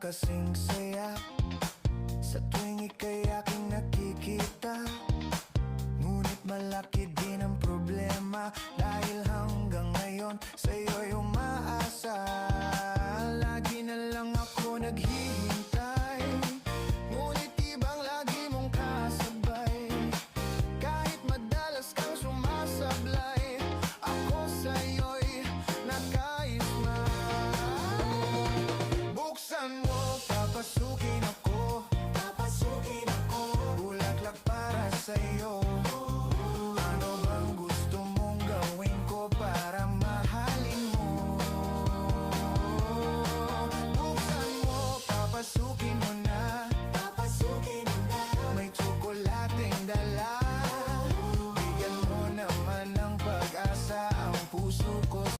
kasing saya sa tuwing ika'y aking nakikita. Ngunit malaki din ang problema, dahil hanggang ngayon sa'yo'y